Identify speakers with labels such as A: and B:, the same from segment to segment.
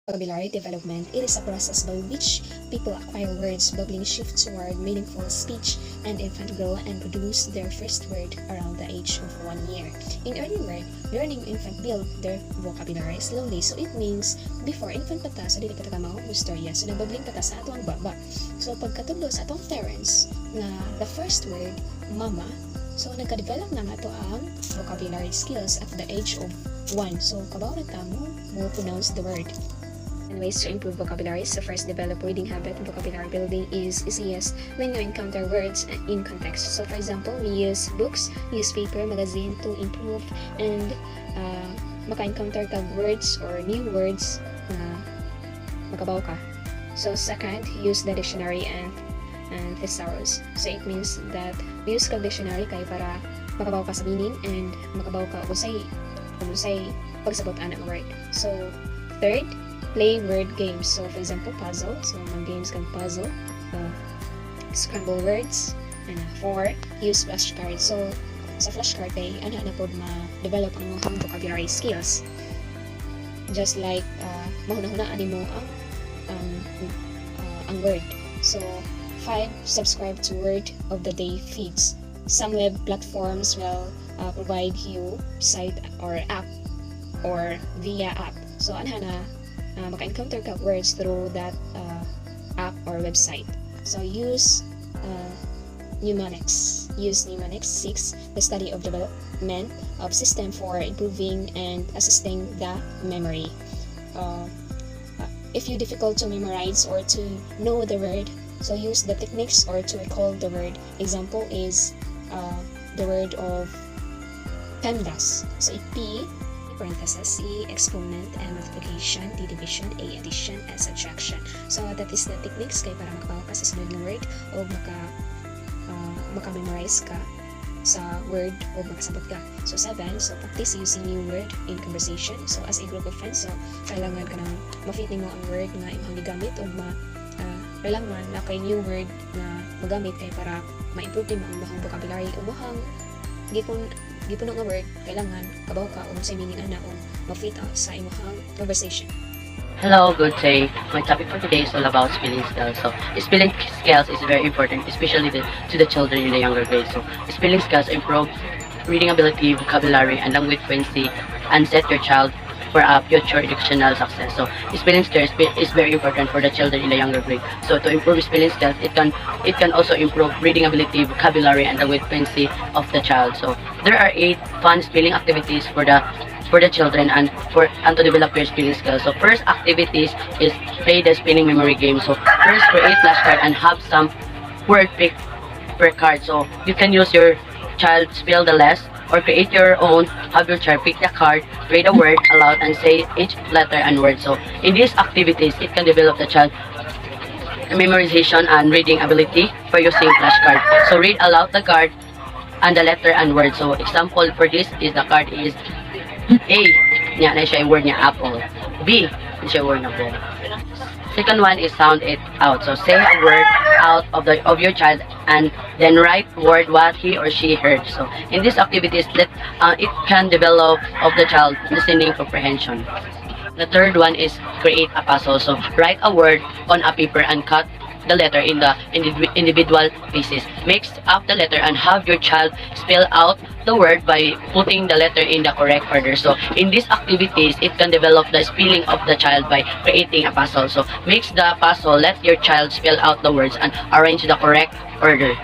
A: Vocabulary development, it is a process by which people acquire words, bubbling shift toward meaningful speech, and infant grow and produce their first word around the age of 1 year. In early word, learning infant build their vocabulary slowly. So it means, before infant pata, so dili ka taga istorya, so nababling pata sa atong baba. So pagkatudlo sa atong parents, na the first word, mama, so nagka-develop na nga to ang vocabulary skills at the age of 1. So kabaw na tamo mo pronounce the word. And ways to improve vocabulary. So first, develop reading habit. Vocabulary building is easiest when you encounter words in context. So for example, we use books, newspaper, magazine to improve and maka-encounter ka words or new words na makabaw ka. So second, use the dictionary and thesaurus. So it means that use ka dictionary kay para makabaw ka sa meaning and makabaw ka usay pagsabotan ang word. So third, play word games. So for example, puzzle. So mga games kang puzzle, scramble words, and 4, use flashcards. So sa flashcard ay ana na pod ma-develop ang mga vocabulary skills. Just like mahuna-hunaan mo ang word. So 5, subscribe to word of the day feeds. Some web platforms will provide you site or app or via app. So ana na maka-encounter ka words through that app or website. So use mnemonics. Use mnemonics. 6, the study of development of system for improving and assisting the memory. If you difficult to memorize or to know the word, so use the techniques or to recall the word. Example is the word of PEMDAS. So P, parenthesis, E, exponent, M, multiplication, D, division, A, addition, S, subtraction. So that is the techniques kay para makabaw ka sa sunod na word o maka-memorize ka sa word o makasabot ka. So 7, so practice using new word in conversation. So as a group of friends, so kailangan ka nang ma-fit mo ang word na imong gigamit o kailangan na kay new word na magamit kay para ma-improve din mo ang bahang vocabulary o bahang gipuno nga word, kailangan kabaw ka o sa meaning ana o ma-fit sa imong conversation.
B: Hello, good day. My topic for today is all about spelling skills. So, spelling skills is very important, especially to the children in the younger grades. So, spelling skills improve reading ability, vocabulary, and language fluency, and set your child for a future educational success. So, spelling skills is very important for the children in the younger grade. So, to improve spelling skills, it can also improve reading ability, vocabulary, and language fluency of the child. So, there are 8 fun spelling activities for the children and to develop your spelling skills. So first activities is play the spelling memory game. So first create flashcard and have some word pick per card. So you can use your child spell the less or create your own. Have your child pick the card, read a word aloud and say each letter and word. So in these activities, it can develop the child memorization and reading ability for using flashcard. So read aloud the card and the letter and word. So example for this is the card is A, niya na siya yung word niya apple. B, na siya yung word na ball. Second one is sound it out. So say a word out of your child and then write word what he or she heard. So in these activities, it can develop of the child listening comprehension. The third one is create a puzzle. So write a word on a paper and cut the letter in the individual pieces. Mix up the letter and have your child spell out the word by putting the letter in the correct order. So in these activities, it can develop the spelling of the child by creating a puzzle. So mix the puzzle, let your child spell out the words and arrange the correct order.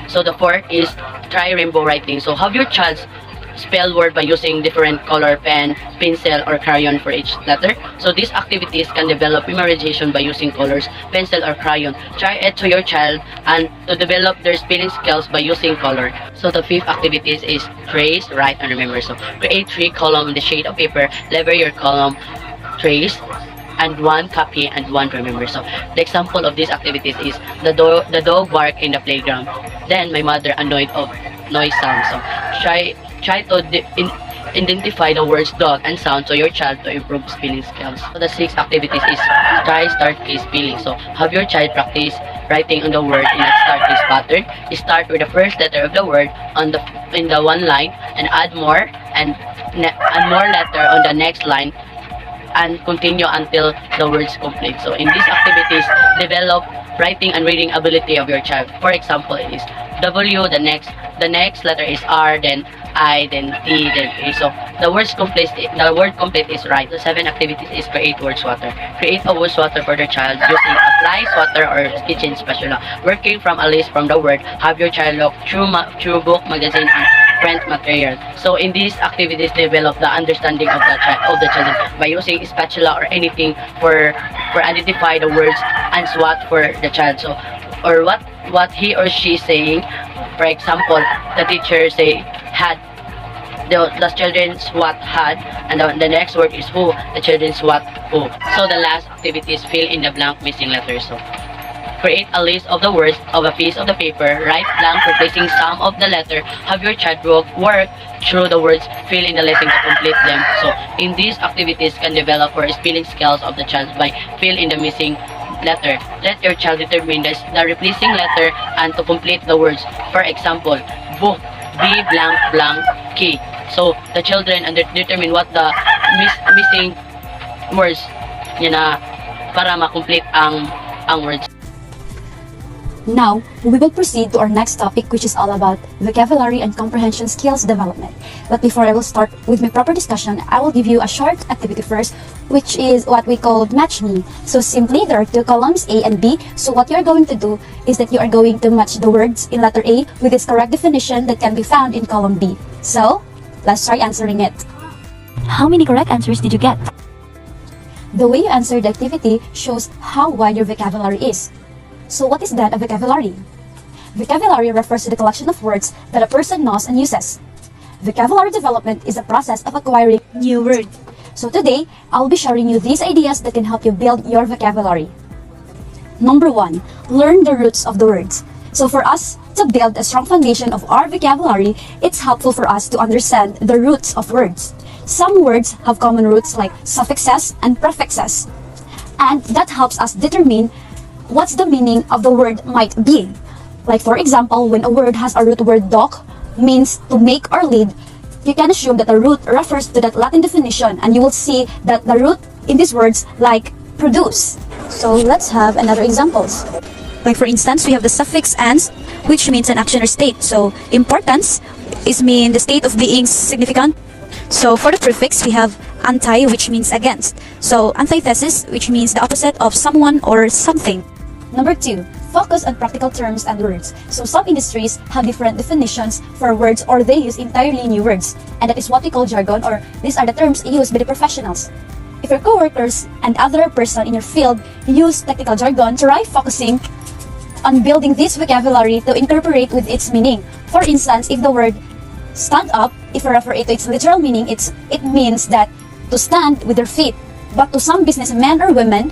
B: So the fourth is try rainbow writing. So have your child spell word by using different color pen, pencil, or crayon for each letter. So these activities can develop memorization by using colors, pencil, or crayon. Try it to your child and to develop their spelling skills by using color. So the fifth activities is trace, write, and remember. So create 3 columns in the shade of paper, lever your column, trace, and 1 copy and 1 remember. So the example of these activities is the dog bark in the playground. Then my mother annoyed of noise sound. So try to identify the words dog and sound to your child to improve spelling skills. So the 6th activities is try start case spelling. So have your child practice writing on the word in a start case pattern. Start with the first letter of the word in the one line and add more and more letter on the next line and continue until the words complete. So in these activities, develop writing and reading ability of your child. For example, it is W, the next letter is R, then I, then T, then A. So the word complete is right. The 7 activities is create word swatter. Create a word swatter for the child using apply swatter or kitchen spatula. Working from a list from the word, have your child look through book, magazine, and print material. So in these activities, develop the understanding of the children by using spatula or anything for identify the words and SWOT for the child. So or what he or she is saying. For example, the teacher say had, the children's what had, and the next word is who, the children's what who. So the last activity is fill in the blank missing letters. So create a list of the words of a piece of the paper, write blank replacing some of the letter, have your child work through the words, fill in the letter to complete them. So in these activities can develop or spelling skills of the child by fill in the missing letter. Let your child determine the replacing letter and to complete the words. For example, book, B blank blank K. So the children determine what the missing words yun na para ma-complete ang words.
C: Now, we will proceed to our next topic, which is all about vocabulary and comprehension skills development. But before I will start with my proper discussion, I will give you a short activity first, which is what we call Match Me. So simply, there are 2 columns, A and B. So what you are going to do is that you are going to match the words in letter A with its correct definition that can be found in column B. So, let's try answering it.
D: How many correct answers did you get?
C: The way you answer the activity shows how wide your vocabulary is. So what is that, a vocabulary? Vocabulary refers to the collection of words that a person knows and uses. Vocabulary development is a process of acquiring new words. So today, I'll be sharing you these ideas that can help you build your vocabulary. Number 1, learn the roots of the words. So for us to build a strong foundation of our vocabulary, it's helpful for us to understand the roots of words. Some words have common roots like suffixes and prefixes, and that helps us determine what's the meaning of the word might be. Like for example, when a word has a root word doc, means to make or lead, you can assume that the root refers to that Latin definition, and you will see that the root in these words like produce. So let's have another examples.
D: Like for instance, we have the suffix ans, which means an action or state. So importance is mean the state of being significant. So for the prefix, we have anti, which means against. So antithesis, which means the opposite of someone or something.
C: Number 2, focus on practical terms and words. So some industries have different definitions for words, or they use entirely new words, and that is what we call jargon, or these are the terms used by the professionals. If your coworkers and other person in your field use technical jargon, try focusing on building this vocabulary to incorporate with its meaning. For instance, if the word stand up, if you refer it to its literal meaning, it means that to stand with your feet. But to some businessmen or women,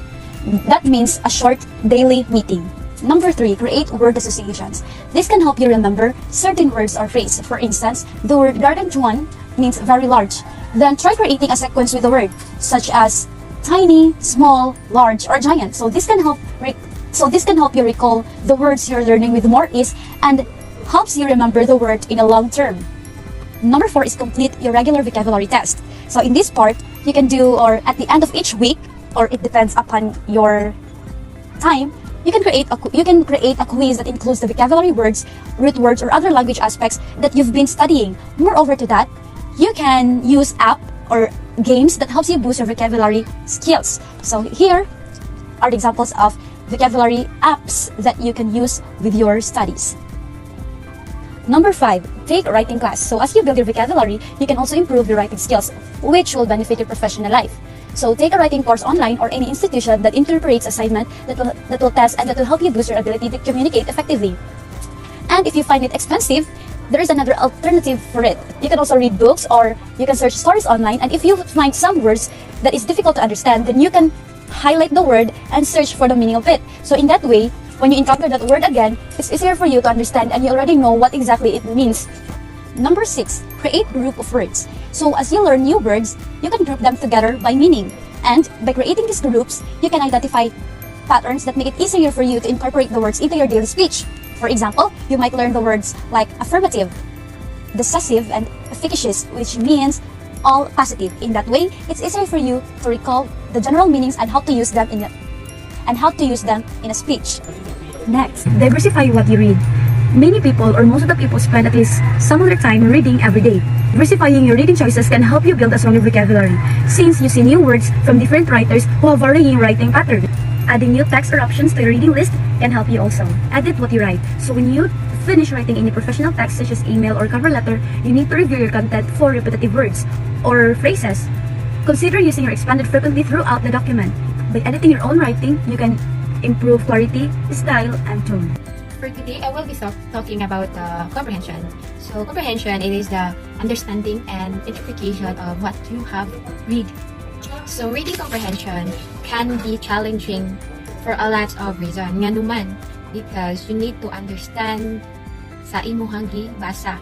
C: that means a short daily meeting. Number 3, create word associations. This can help you remember certain words or phrases. For instance, the word gargantuan means very large. Then try creating a sequence with the word, such as tiny, small, large, or giant. So this can help you recall the words you're learning with more ease and helps you remember the word in a long term. Number 4 is complete your regular vocabulary test. So in this part, you can do, or at the end of each week, or it depends upon your time, you can create a quiz that includes the vocabulary words, root words, or other language aspects that you've been studying. Moreover to that, you can use app or games that helps you boost your vocabulary skills. So here are the examples of vocabulary apps that you can use with your studies. Number 5, take a writing class. So as you build your vocabulary, you can also improve your writing skills, which will benefit your professional life. So take a writing course online or any institution that incorporates assignment that will test and that will help you boost your ability to communicate effectively. And if you find it expensive, there is another alternative for it. You can also read books, or you can search stories online, and if you find some words that is difficult to understand, then you can highlight the word and search for the meaning of it. So in that way, when you encounter that word again, it's easier for you to understand and you already know what exactly it means. Number 6, create group of words. So as you learn new words, you can group them together by meaning. And by creating these groups, you can identify patterns that make it easier for you to incorporate the words into your daily speech. For example, you might learn the words like affirmative, decisive, and efficacious, which means all positive. In that way, it's easier for you to recall the general meanings and how to use them in a speech. Next, diversify what you read. Many people or most of the people spend at least some of their time reading every day. Diversifying your reading choices can help you build a stronger vocabulary, since you see new words from different writers who have varying writing patterns. Adding new text or options to your reading list can help you also. Edit what you write. So when you finish writing any professional text such as email or cover letter, you need to review your content for repetitive words or phrases. Consider using your expanded frequently throughout the document. By editing your own writing, you can improve clarity, style, and tone.
A: For today, I will be talking about comprehension. So comprehension, it is the understanding and interpretation of what you have read. So reading comprehension can be challenging for a lot of reasons. Nga naman, because you need to understand sa imuhang gibasa.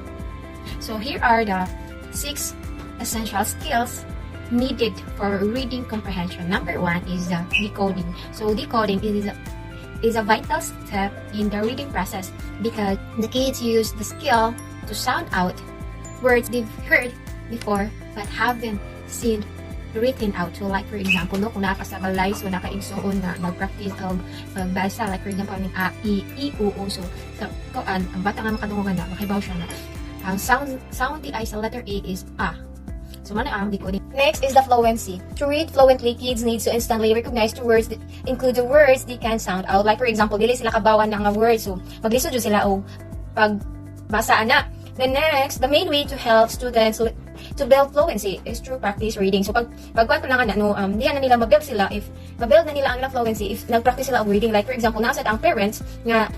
A: So here are the 6 essential skills needed for reading comprehension. Number 1 is decoding. So decoding is a vital step in the reading process because the kids use the skill to sound out words they've heard before but haven't seen written out. So like for example, no, kung nakasabalay, so nakaigsoon na mag-practice of magbasa. Like for example, ng a, i, u, o. So ang bata nga makadungan na, makibaw siya na. Ang sound di ay sa letter A is a. So mana ang decoding. Next is the fluency. To read fluently, kids need to instantly recognize the words that include the words they can sound out. Like for example, dili sila kabawan ng words. So maglisod sila o pagbasa na. The next, the main way to help students to build fluency is through practice reading. So pagkuhan ko lang diyan na nila mabuild sila if mabuild na nila ang ilang fluency if nagpractice sila of reading. Like for example, naasad ang parents nga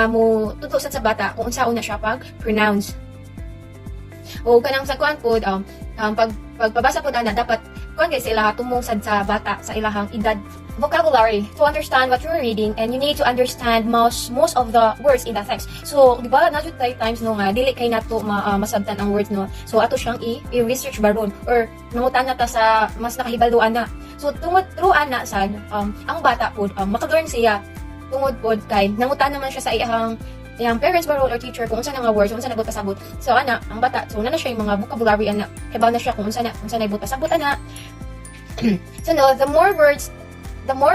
A: mo tutusan sa bata kung unsaon na siya pag-pronounce. O kanang sa kuan pod pagpabasa pod ana dapat kuan gyud sila tumong sad sa bata sa ilahang edad. Vocabulary, to understand what you're reading, and you need to understand most of the words in the text. So di ba na jud tay times no nga dili kay nato masabtan ang words no. So ato siyang i-research baron or nangutan na ta sa mas nakahibaluan na. So tungod truan na sad ang bata pod maka-learn siya tungod pod kay nangutan naman siya sa iyang parents baron or teacher kung unsa na nga words, unsa nagbuot pasabot. So ana ang bata so na siya yung mga vocabulary ana kay ba na siya kung unsa na nagbuot pasabot ana. So no, the more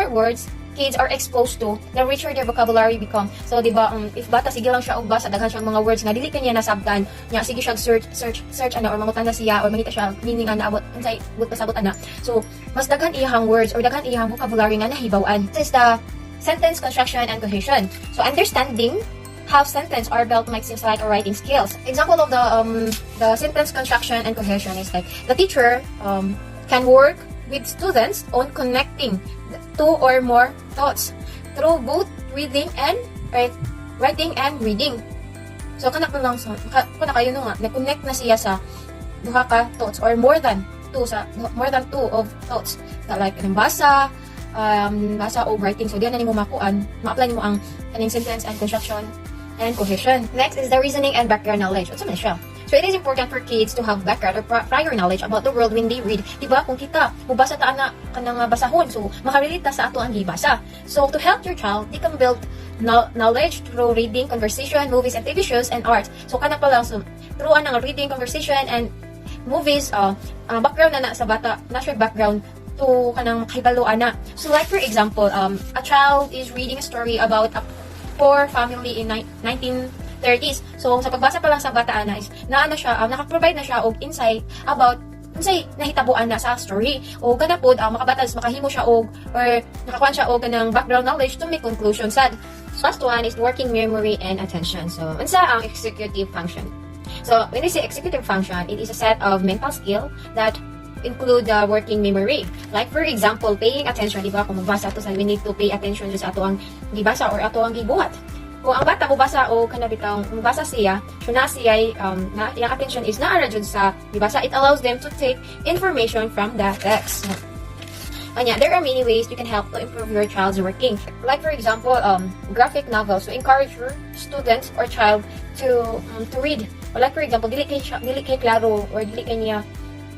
A: words kids are exposed to, the richer their vocabulary become. So di ba if bata sige lang siya og basa daghan siyang mga words nga dili kanya nasabtan nya sige siya search ana or mangutan na siya or mangita siya meaning ana abot unsay but pasabot ana. So mas daghan iyang words or daghan iyang vocabulary nga nahibaw-an. This is the sentence construction and cohesion. So understanding how sentences are built makes seems like a writing skills. Example of the sentence construction and cohesion is like the teacher can work with students on connecting two or more thoughts through both writing and reading. So kana pa lang kayo nga na-connect na siya sa duha ka thoughts or more than two of thoughts. So, like basa o writing. So diyan na nimo ma-apply mo ang kaning sentence and construction and cohesion. Next is the reasoning and background knowledge. Unsa man siya? So it is important for kids to have background or prior knowledge about the world when they read. Diba kung kita mubasa ta ana kanang basahon so makarelate ta sa ato ang gibasa. So to help your child, they can build knowledge through reading, conversation, movies and TV shows and art. So kana pa lang so through ang reading, conversation and movies background na sa bata, na siya background to kanang makahibalo ana. So like for example, a child is reading a story about a poor family in 1930s. So sa pagbasa pa lang sa bata ana is siya naka-provide na siya og insight about unsay nahitabuan na sa story o kana pod makabatas makahimo siya og or nakakuan siya og kanang background knowledge to make conclusions sad. Last one is working memory and attention. So unsa ang executive function? So when we say executive function, it is a set of mental skill that include working memory. Like for example, paying attention, di ba? Kung magbasa to, we need to pay attention sa ato ang gibasa or ato ang gibuhat. Kung ang bata mubasa o kanabitang mubasa siya, so na siya yung attention is naara jud sa gibasa, it allows them to take information from the text. Anya, there are many ways you can help to improve your child's working. Like for example, graphic novels. So encourage your students or child to read. Or like for example, dili kay klaro or dili kay niya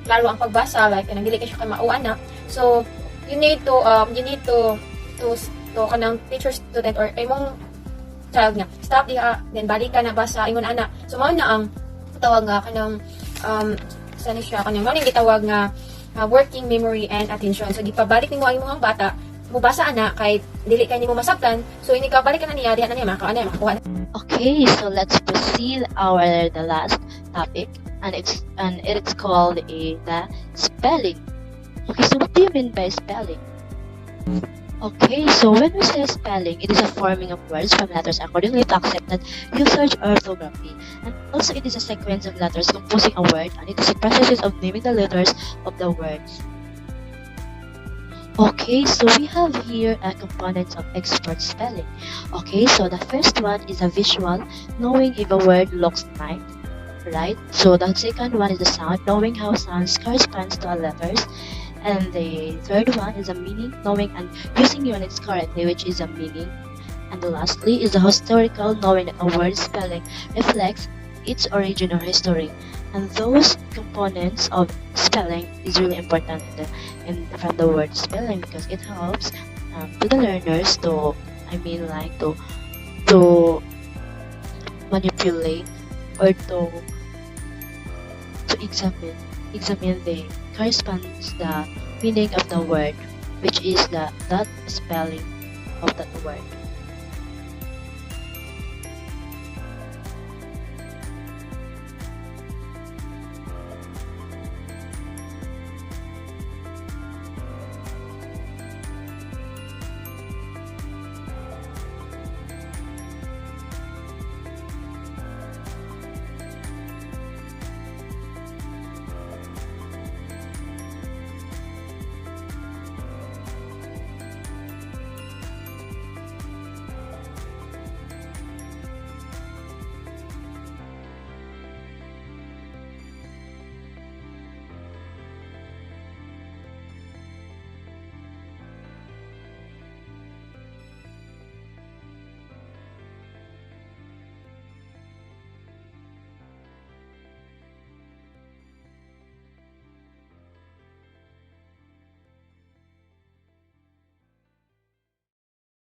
A: klaro ang pagbasa, like dili kay siya kamauan na. So you need to kanang teacher student or imong child niya stop diha then balik ka na basa ingon ana. So mao na ang tawag nga kanang
E: Sana siya kanya mo ning gitawag nga working memory and attention. So gipabalik nimo ang imong bata mubasa ana kay dili kay nimo masabtan. So ini kabalik ka na niya diha na niya makakuha na.
F: Okay, so let's proceed the last topic, and it's called the spelling. Okay, so what do you mean by spelling? Okay, so when we say spelling, it is a forming of words from letters accordingly to accepted usage or orthography. And also it is a sequence of letters composing a word, and it is a process of naming the letters of the words. Okay, so we have here a components of expert spelling. Okay, so the first one is a visual, knowing if a word looks like, right? So the second one is the sound, knowing how sounds corresponds to our letters. And the third one is a meaning, knowing and using units correctly, which is a meaning. And lastly is the historical, knowing that a word's spelling reflects its origin or history. And those components of spelling is really important from the word spelling, because it helps to the learners to manipulate or to examine the corresponds the meaning of the word, which is that spelling of that word.